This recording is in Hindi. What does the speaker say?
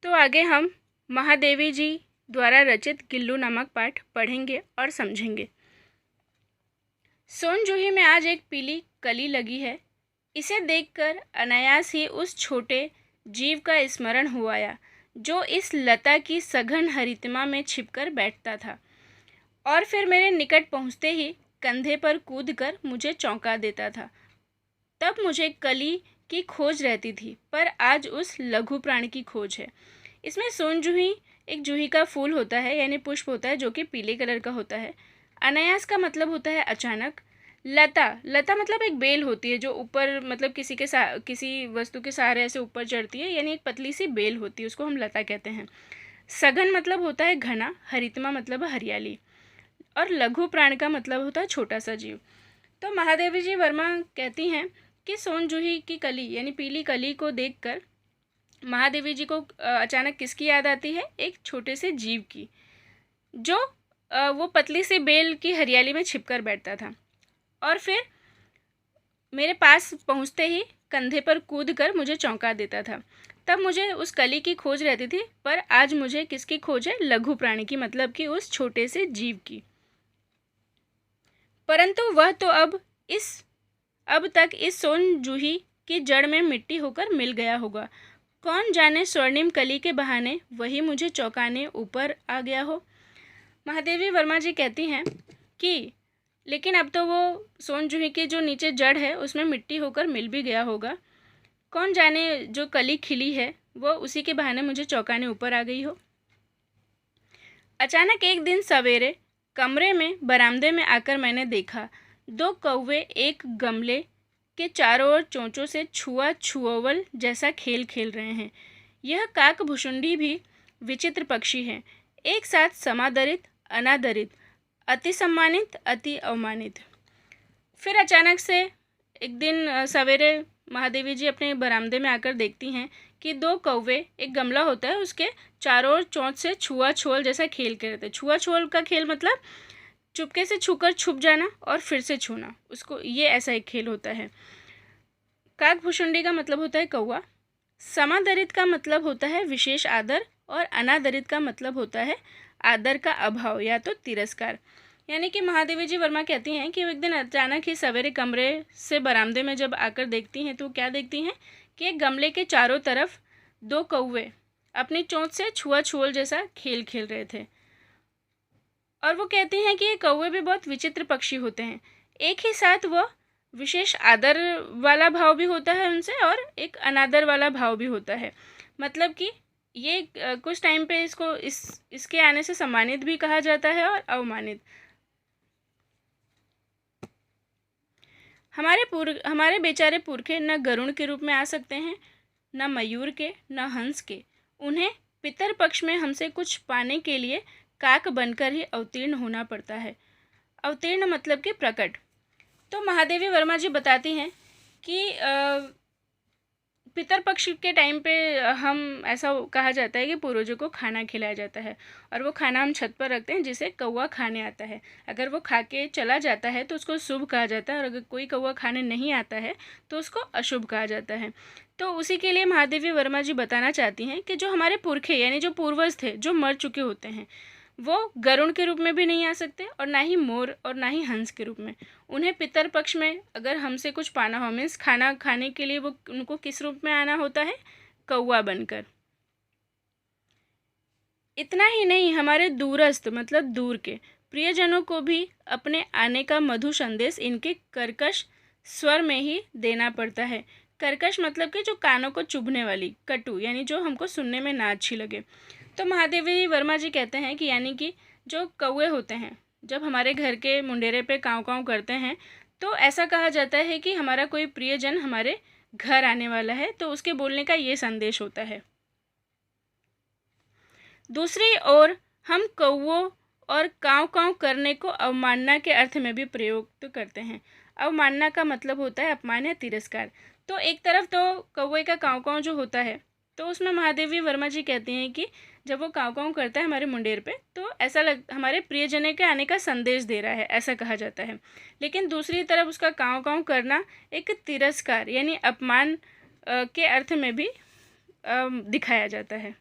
तो आगे हम महादेवी जी द्वारा रचित गिल्लू नामक पाठ पढ़ेंगे और समझेंगे। सोन जूही में आज एक पीली कली लगी है। इसे देखकर अनायास ही उस छोटे जीव का स्मरण हो आया जो इस लता की सघन हरितमा में छिपकर बैठता था और फिर मेरे निकट पहुंचते ही कंधे पर कूदकर मुझे चौंका देता था। तब मुझे कली की खोज रहती थी, पर आज उस लघु प्राणी की खोज है। इसमें सोन जूही एक जूही का फूल होता है, यानी पुष्प होता है, जो कि पीले कलर का होता है। अनायास का मतलब होता है अचानक। लता लता मतलब एक बेल होती है जो ऊपर मतलब किसी वस्तु के सहारे ऐसे ऊपर चढ़ती है, यानी एक पतली सी बेल होती है, उसको हम लता कहते हैं। सघन मतलब होता है घना, हरितमा मतलब हरियाली, और लघु प्राण का मतलब होता है छोटा सा जीव। तो महादेवी जी वर्मा कहती हैं कि सोन जूही की कली यानी पीली कली को देखकर महादेवी जी को अचानक किसकी याद आती है? एक छोटे से जीव की, जो वो पतली सी बेल की हरियाली में छिपकर बैठता था और फिर मेरे पास पहुंचते ही कंधे पर कूदकर मुझे चौंका देता था। तब मुझे उस कली की खोज रहती थी, पर आज मुझे किसकी खोज है? लघु प्राणी की, मतलब कि उस छोटे से जीव की। परंतु वह तो अब तक इस सोन जूही की जड़ में मिट्टी होकर मिल गया होगा। कौन जाने स्वर्णिम कली के बहाने वही मुझे चौंकाने ऊपर आ गया हो। महादेवी वर्मा जी कहती हैं कि लेकिन अब तो वो सोन जूही की जो नीचे जड़ है उसमें मिट्टी होकर मिल भी गया होगा। कौन जाने जो कली खिली है वो उसी के बहाने मुझे चौंकाने ऊपर आ गई हो। अचानक एक दिन सवेरे कमरे में बरामदे में आकर मैंने देखा, दो कौवे एक गमले के चारों ओर चोंचों से छुआ छुअवल जैसा खेल खेल रहे हैं। यह काक भुषुंडी भी विचित्र पक्षी हैं, एक साथ समादरित, अनादरित, अति सम्मानित, अति अवमानित। फिर अचानक से एक दिन सवेरे महादेवी जी अपने बरामदे में आकर देखती हैं कि दो कौवे, एक गमला होता है उसके चारों ओर चोंच से छुआ छुअल जैसा खेल खेल रहे थे। छुआ छुअल का खेल मतलब चुपके से छूकर छुप जाना और फिर से छूना, उसको ये ऐसा एक खेल होता है। काक भुषुंडी का मतलब होता है कौवा। समादरित का मतलब होता है विशेष आदर, और अनादरित का मतलब होता है आदर का अभाव या तो तिरस्कार। यानी कि महादेवी जी वर्मा कहती हैं कि एक दिन अचानक ही सवेरे कमरे से बरामदे में जब आकर देखती हैं तो क्या देखती हैं कि एक गमले के चारों तरफ दो कौवे अपनी चोंच से छुआ छुअल जैसा खेल खेल रहे थे। और वो कहती हैं कि ये कौवे भी बहुत विचित्र पक्षी होते हैं। एक ही साथ वो विशेष आदर वाला भाव भी होता है उनसे और एक अनादर वाला भाव भी होता है। मतलब कि ये कुछ टाइम पे इसको इसके आने से सम्मानित भी कहा जाता है और अवमानित। हमारे बेचारे पुरखे न गरुड़ के रूप में आ सकते हैं, न मयूर के, न हंस के। उन्हें पितर पक्ष में हमसे कुछ पाने के लिए काक बनकर ही अवतीर्ण होना पड़ता है। अवतीर्ण मतलब कि प्रकट। तो महादेवी वर्मा जी बताती हैं कि पितर पक्ष के टाइम पे हम ऐसा कहा जाता है कि पूर्वजों को खाना खिलाया जाता है, और वो खाना हम छत पर रखते हैं जिसे कौवा खाने आता है। अगर वो खा के चला जाता है तो उसको शुभ कहा जाता है, और अगर कोई कौवा खाने नहीं आता है तो उसको अशुभ कहा जाता है। तो उसी के लिए महादेवी वर्मा जी बताना चाहती हैं कि जो हमारे पुरखे यानी जो पूर्वज थे, जो मर चुके होते हैं, वो गरुड़ के रूप में भी नहीं आ सकते और ना ही मोर और ना ही हंस के रूप में। उन्हें पितर पक्ष में अगर हमसे कुछ पाना हो, मीन्स खाना खाने के लिए, वो उनको किस रूप में आना होता है? कौवा बनकर। इतना ही नहीं, हमारे दूरस्थ मतलब दूर के प्रियजनों को भी अपने आने का मधु संदेश इनके कर्कश स्वर में ही देना पड़ता है। कर्कश मतलब कि जो कानों को चुभने वाली, कटु, यानी जो हमको सुनने में ना अच्छी लगे। तो महादेवी वर्मा जी कहते हैं कि यानी कि जो कौवे होते हैं, जब हमारे घर के मुंडेरे पे काँव काँव करते हैं तो ऐसा कहा जाता है कि हमारा कोई प्रियजन हमारे घर आने वाला है, तो उसके बोलने का ये संदेश होता है। दूसरी ओर हम कौवों और काँव काँव करने को अवमानना के अर्थ में भी प्रयोग करते हैं। अवमानना का मतलब होता है अपमान या तिरस्कार। तो एक तरफ तो कौवे का काँव काँव जो होता है, तो उसमें महादेवी वर्मा जी कहती हैं कि जब वो काँव काँव करता है हमारे मुंडेर पे, तो ऐसा हमारे प्रियजनों के आने का संदेश दे रहा है, ऐसा कहा जाता है। लेकिन दूसरी तरफ उसका काँव काँव करना एक तिरस्कार यानी अपमान के अर्थ में भी दिखाया जाता है।